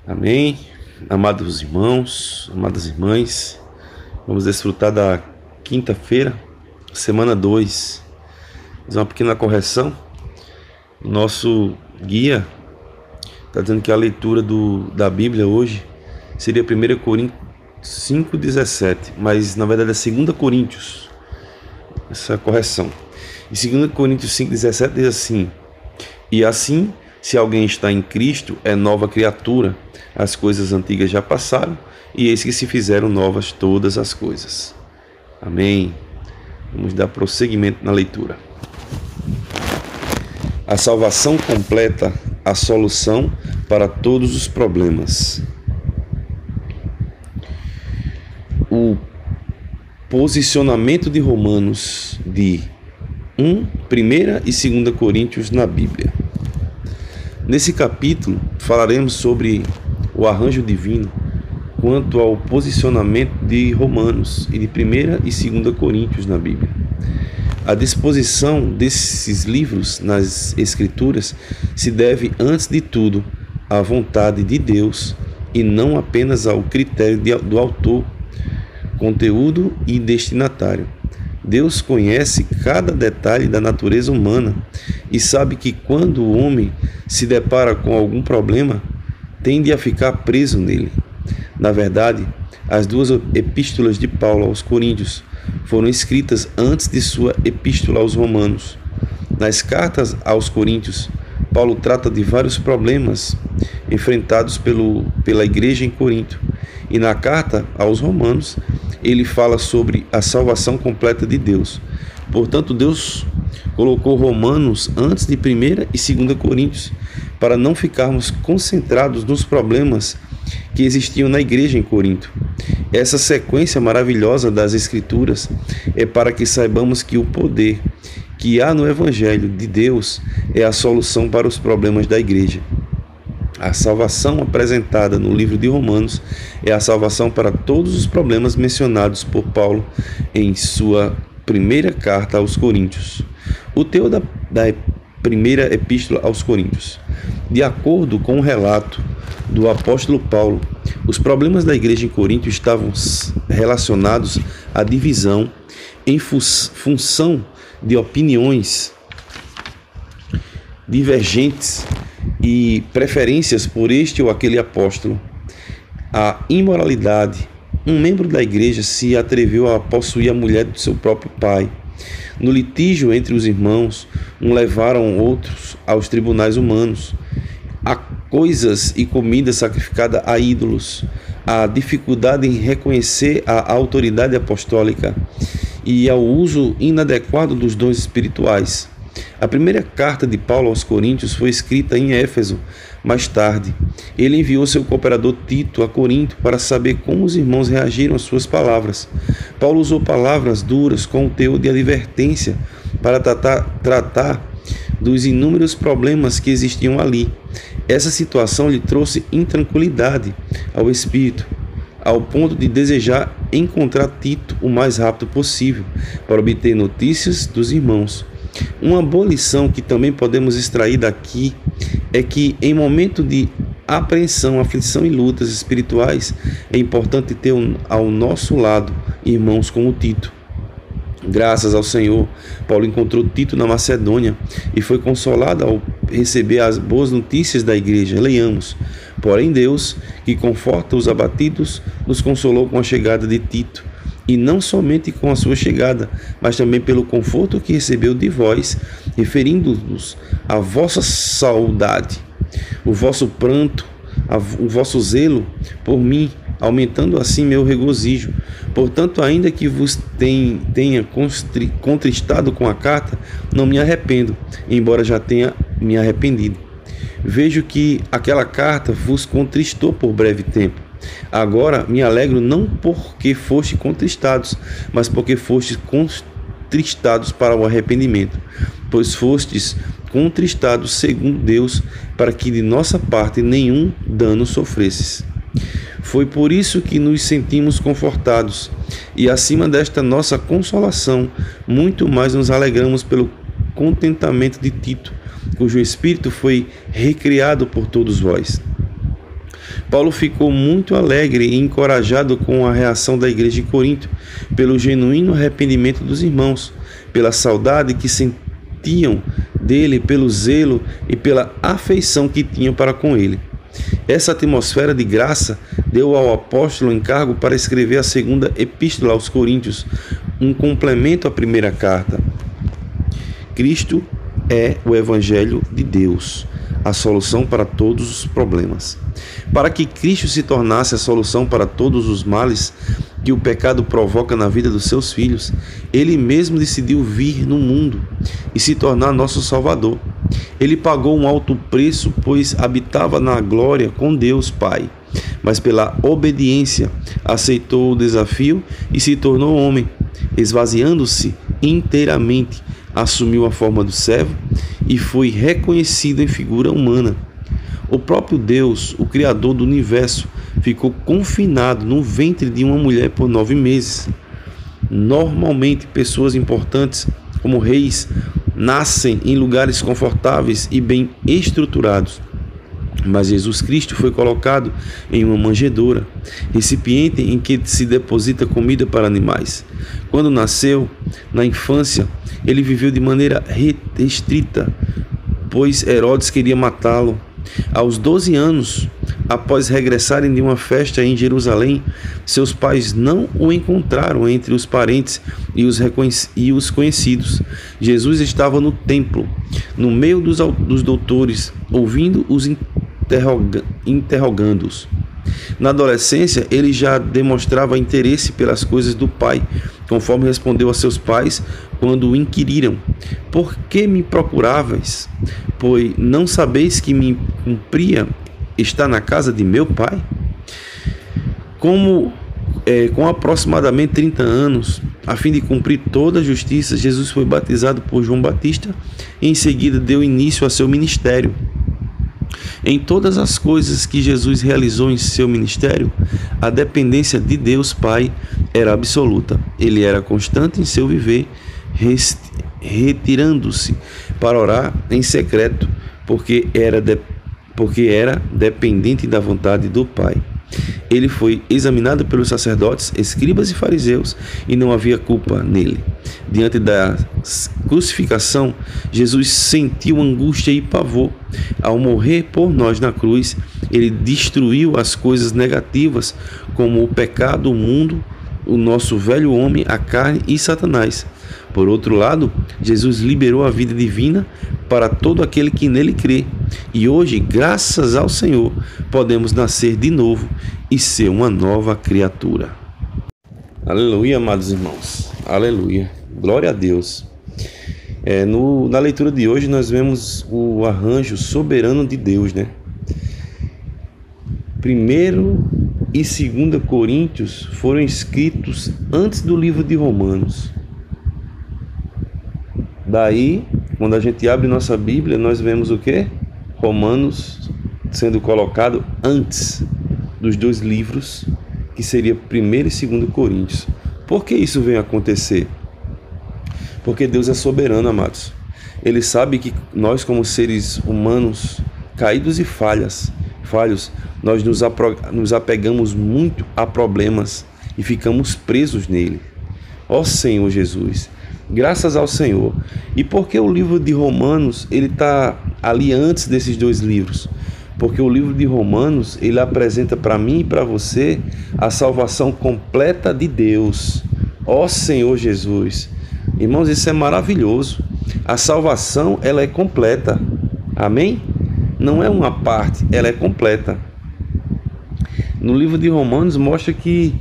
Amém. Amados irmãos, amadas irmãs, vamos desfrutar da quinta-feira, semana 2. Fazer uma pequena correção. Nosso guia está dizendo que a leitura da Bíblia hoje seria 1 Coríntios 5,17, mas na verdade é 2 Coríntios. Essa é a correção. E 2 Coríntios 5,17 diz assim: E assim, se alguém está em Cristo, é nova criatura. As coisas antigas já passaram, e eis que se fizeram novas todas as coisas. Amém. Vamos dar prosseguimento na leitura. A salvação completa a solução para todos os problemas. O posicionamento de Romanos de 1 e 2 Coríntios na Bíblia. Nesse capítulo falaremos sobre o arranjo divino quanto ao posicionamento de Romanos e de 1 e 2 Coríntios na Bíblia. A disposição desses livros nas Escrituras se deve, antes de tudo, à vontade de Deus e não apenas ao critério do autor, conteúdo e destinatário. Deus conhece cada detalhe da natureza humana e sabe que quando o homem se depara com algum problema, tende a ficar preso nele. Na verdade, as duas epístolas de Paulo aos Coríntios foram escritas antes de sua epístola aos Romanos. Nas cartas aos Coríntios, Paulo trata de vários problemas enfrentados pela igreja em Corinto. E na carta aos Romanos, ele fala sobre a salvação completa de Deus. Portanto, Deus colocou Romanos antes de 1 e 2 Coríntios, para não ficarmos concentrados nos problemas que existiam na igreja em Corinto. Essa sequência maravilhosa das Escrituras é para que saibamos que o poder que há no Evangelho de Deus é a solução para os problemas da igreja. A salvação apresentada no livro de Romanos é a salvação para todos os problemas mencionados por Paulo em sua primeira carta aos Coríntios. O teor da primeira epístola aos Coríntios. De acordo com o relato do apóstolo Paulo, os problemas da igreja em Corinto estavam relacionados à divisão em função de opiniões divergentes e preferências por este ou aquele apóstolo. A imoralidade. Um membro da igreja se atreveu a possuir a mulher do seu próprio pai. No litígio entre os irmãos, levaram outros aos tribunais humanos. Há coisas e comida sacrificada a ídolos. A dificuldade em reconhecer a autoridade apostólica e ao uso inadequado dos dons espirituais. A primeira carta de Paulo aos Coríntios foi escrita em Éfeso. Mais tarde, ele enviou seu cooperador Tito a Corinto para saber como os irmãos reagiram às suas palavras. Paulo usou palavras duras com o teor de advertência para tratar dos inúmeros problemas que existiam ali. Essa situação lhe trouxe intranquilidade ao espírito, ao ponto de desejar encontrar Tito o mais rápido possível para obter notícias dos irmãos. Uma boa lição que também podemos extrair daqui é que em momento de apreensão, aflição e lutas espirituais é importante ter ao nosso lado irmãos como Tito. Graças ao Senhor, Paulo encontrou Tito na Macedônia e foi consolado ao receber as boas notícias da igreja. Leiamos: Porém Deus, que conforta os abatidos, nos consolou com a chegada de Tito, e não somente com a sua chegada, mas também pelo conforto que recebeu de vós, referindo-nos à vossa saudade, o vosso pranto, o vosso zelo por mim, aumentando assim meu regozijo. Portanto, ainda que vos tenha contristado com a carta, não me arrependo, embora já tenha me arrependido. Vejo que aquela carta vos contristou por breve tempo. Agora me alegro não porque foste contristados, mas porque fostes contristados para o arrependimento, pois fostes contristados segundo Deus, para que de nossa parte nenhum dano sofresses. Foi por isso que nos sentimos confortados, e acima desta nossa consolação, muito mais nos alegramos pelo contentamento de Tito, cujo espírito foi recriado por todos vós. Paulo ficou muito alegre e encorajado com a reação da igreja de Corinto, pelo genuíno arrependimento dos irmãos, pela saudade que sentiam dele, pelo zelo e pela afeição que tinham para com ele. Essa atmosfera de graça deu ao apóstolo encargo para escrever a segunda epístola aos Coríntios, um complemento à primeira carta. Cristo é o Evangelho de Deus, a solução para todos os problemas. Para que Cristo se tornasse a solução para todos os males que o pecado provoca na vida dos seus filhos, ele mesmo decidiu vir no mundo e se tornar nosso Salvador. Ele pagou um alto preço, pois habitava na glória com Deus Pai, mas pela obediência aceitou o desafio e se tornou homem, esvaziando-se inteiramente, assumiu a forma do servo e foi reconhecido em figura humana. O próprio Deus, o Criador do universo, ficou confinado no ventre de uma mulher por 9 meses. Normalmente, pessoas importantes, como reis, nascem em lugares confortáveis e bem estruturados. Mas Jesus Cristo foi colocado em uma manjedoura, recipiente em que se deposita comida para animais. Quando nasceu, na infância, ele viveu de maneira restrita, pois Herodes queria matá-lo. Aos 12 anos, após regressarem de uma festa em Jerusalém, seus pais não o encontraram entre os parentes e os conhecidos. Jesus estava no templo, no meio dos doutores, ouvindo os interrogando-os. Na adolescência, ele já demonstrava interesse pelas coisas do Pai, conforme respondeu a seus pais quando o inquiriram: por que me procuráveis? Pois não sabeis que me cumpria estar na casa de meu Pai? Com aproximadamente 30 anos, a fim de cumprir toda a justiça, Jesus foi batizado por João Batista e em seguida deu início a seu ministério. Em todas as coisas que Jesus realizou em seu ministério, a dependência de Deus Pai era absoluta. Ele era constante em seu viver, retirando-se para orar em secreto, porque era dependente da vontade do Pai. Ele foi examinado pelos sacerdotes, escribas e fariseus, e não havia culpa nele. Diante da crucificação, Jesus sentiu angústia e pavor. Ao morrer por nós na cruz, ele destruiu as coisas negativas, como o pecado, o mundo, o nosso velho homem, a carne e Satanás. Por outro lado, Jesus liberou a vida divina para todo aquele que nele crê. E hoje, graças ao Senhor, podemos nascer de novo e ser uma nova criatura. Aleluia, amados irmãos. Aleluia. Glória a Deus. Na leitura de hoje nós vemos o arranjo soberano de Deus, né? 1 e 2 Coríntios foram escritos antes do livro de Romanos. Daí, quando a gente abre nossa Bíblia, nós vemos o quê? Romanos sendo colocado antes dos dois livros, que seria 1 e 2 Coríntios. Por que isso vem acontecer? Porque Deus é soberano, amados. Ele sabe que nós, como seres humanos caídos e falhos, nós nos apegamos muito a problemas e ficamos presos nele. Ó Senhor Jesus, graças ao Senhor. E por que o livro de Romanos ele está ali antes desses dois livros? Porque o livro de Romanos ele apresenta para mim e para você a salvação completa de Deus. Ó Senhor Jesus. Irmãos, isso é maravilhoso. A salvação ela é completa. Amém? Não é uma parte, ela é completa. No livro de Romanos mostra que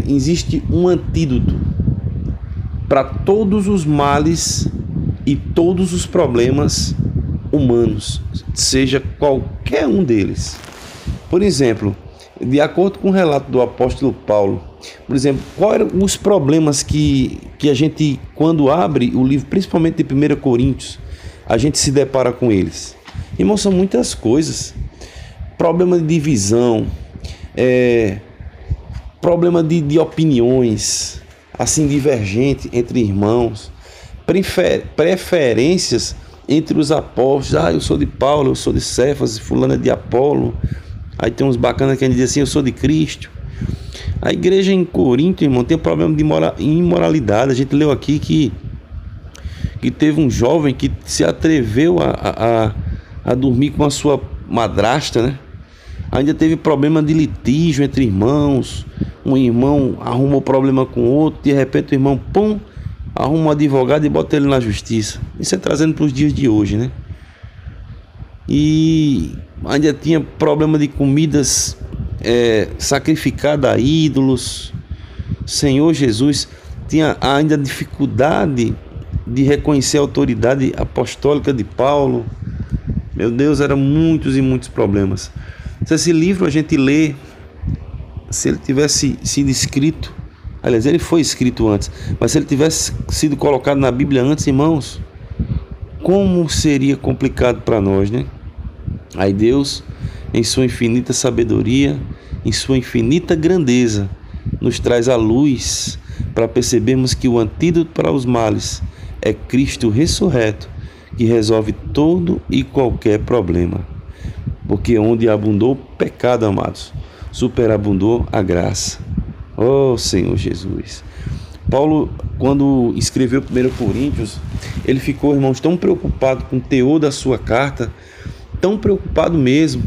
existe um antídoto para todos os males e todos os problemas humanos, seja qualquer um deles. Por exemplo, de acordo com o relato do apóstolo Paulo, por exemplo, quais eram os problemas que a gente, quando abre o livro, principalmente de 1 Coríntios, a gente se depara com eles? Irmão, são muitas coisas. Problema de divisão, problema de opiniões, assim, divergente entre irmãos, preferências entre os apóstolos. Eu sou de Paulo, eu sou de Cefas, fulano é de Apolo. Aí tem uns bacanas que a gente diz assim, eu sou de Cristo. A igreja em Corinto, irmão, tem problema de imoralidade. A gente leu aqui que teve um jovem que se atreveu a dormir com a sua madrasta, né? Ainda teve problema de litígio entre irmãos. Um irmão arrumou problema com o outro, de repente o irmão, arruma um advogado e bota ele na justiça. Isso é trazendo para os dias de hoje, né? E ainda tinha problema de comidas sacrificadas a ídolos. Senhor Jesus, tinha ainda dificuldade de reconhecer a autoridade apostólica de Paulo. Meu Deus, eram muitos e muitos problemas. Se esse livro a gente lê, se ele tivesse sido escrito, aliás, ele foi escrito antes, mas se ele tivesse sido colocado na Bíblia antes, irmãos, como seria complicado para nós, né? Aí Deus, em sua infinita sabedoria, em sua infinita grandeza, nos traz a luz para percebermos que o antídoto para os males é Cristo ressurreto, que resolve todo e qualquer problema. Porque onde abundou o pecado, amados, superabundou a graça. Oh, Senhor Jesus. Paulo, quando escreveu 1 Coríntios, ele ficou, irmãos, tão preocupado com o teor da sua carta, tão preocupado mesmo,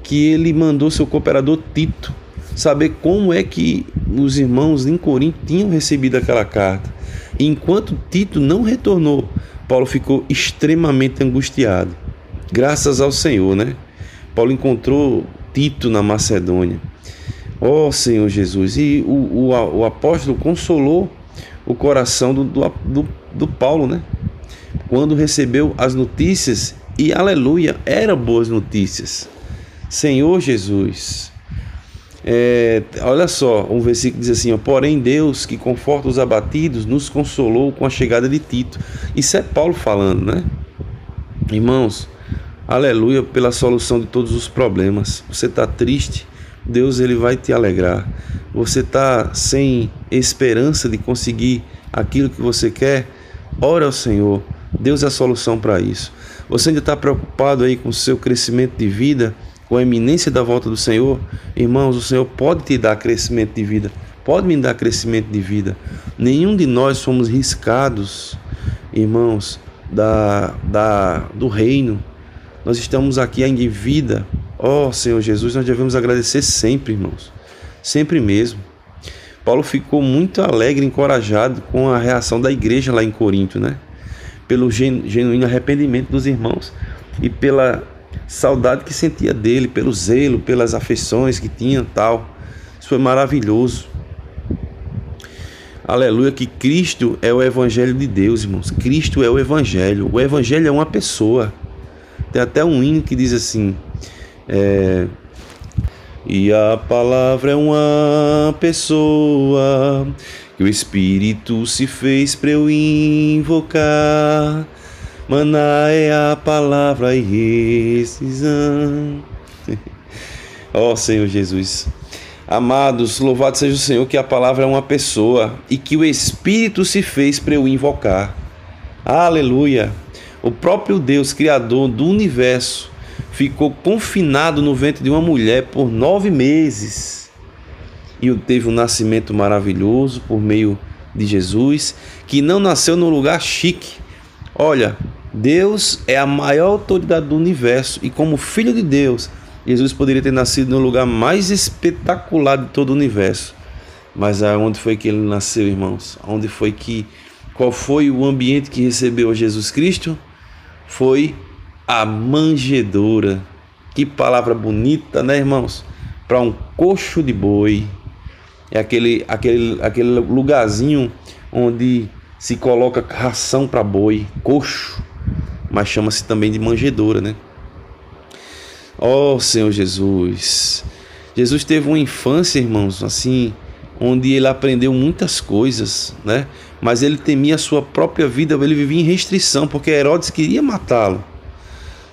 que ele mandou seu cooperador Tito saber como é que os irmãos em Corinto tinham recebido aquela carta. E enquanto Tito não retornou, Paulo ficou extremamente angustiado. Graças ao Senhor, né? Paulo encontrou Tito na Macedônia. Oh, Senhor Jesus! E o apóstolo consolou o coração do Paulo, né? Quando recebeu as notícias, e aleluia, eram boas notícias. Senhor Jesus! Olha só, um versículo diz assim, porém Deus, que conforta os abatidos, nos consolou com a chegada de Tito. Isso é Paulo falando, né? Irmãos, aleluia pela solução de todos os problemas. Você está triste? Deus, ele vai te alegrar. Você está sem esperança de conseguir aquilo que você quer? Ora ao Senhor. Deus é a solução para isso. Você ainda está preocupado aí com o seu crescimento de vida, com a iminência da volta do Senhor? Irmãos, o Senhor pode te dar crescimento de vida, pode me dar crescimento de vida. Nenhum de nós somos riscados, irmãos, do reino. Nós estamos aqui ainda em vida. Oh, Senhor Jesus, nós devemos agradecer sempre, irmãos, sempre mesmo. Paulo ficou muito alegre, encorajado com a reação da igreja lá em Corinto, né? Pelo genuíno arrependimento dos irmãos e pela saudade que sentia dele, pelo zelo, pelas afeições que tinha, tal. Isso foi maravilhoso. Aleluia, que Cristo é o Evangelho de Deus, irmãos. Cristo é o Evangelho. O Evangelho é uma pessoa. Tem até um hino que diz assim, e a palavra é uma pessoa, que o Espírito se fez para eu invocar. Maná é a palavra e rescisão. Ó Senhor Jesus. Amados, louvado seja o Senhor, que a palavra é uma pessoa e que o Espírito se fez para eu invocar. Aleluia. O próprio Deus, Criador do universo, ficou confinado no ventre de uma mulher por 9 meses. E teve um nascimento maravilhoso por meio de Jesus, que não nasceu num lugar chique. Olha, Deus é a maior autoridade do universo e como Filho de Deus, Jesus poderia ter nascido no lugar mais espetacular de todo o universo. Mas aonde foi que ele nasceu, irmãos? Qual foi o ambiente que recebeu Jesus Cristo? Foi a manjedoura. Que palavra bonita, né, irmãos? Para um coxo de boi. É aquele lugarzinho onde se coloca ração para boi, coxo, mas chama-se também de manjedoura, né? Ó Senhor Jesus. Jesus teve uma infância, irmãos, assim, onde ele aprendeu muitas coisas, né? Mas ele temia a sua própria vida, ele vivia em restrição, porque Herodes queria matá-lo.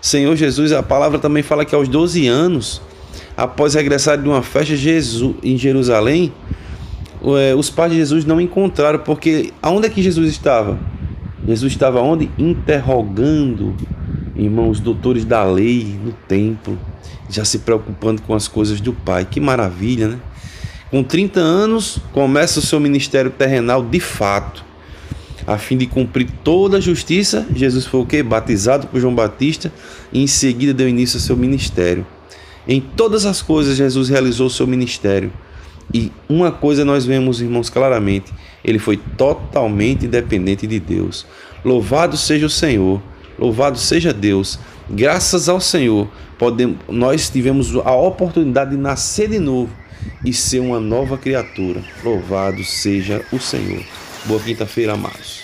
Senhor Jesus, a palavra também fala que aos 12 anos, após regressar de uma festa em Jerusalém, os pais de Jesus não encontraram, porque aonde é que Jesus estava? Jesus estava onde? Interrogando, irmãos, os doutores da lei no templo. já se preocupando com as coisas do Pai. Que maravilha, né? Com 30 anos, começa o seu ministério terrenal de fato. A fim de cumprir toda a justiça, Jesus foi o quê? Batizado por João Batista e em seguida deu início ao seu ministério. Em todas as coisas, Jesus realizou o seu ministério. E uma coisa nós vemos, irmãos, claramente: ele foi totalmente dependente de Deus. Louvado seja o Senhor, louvado seja Deus. Graças ao Senhor, nós tivemos a oportunidade de nascer de novo e ser uma nova criatura. Louvado seja o Senhor. Boa quinta-feira, amados.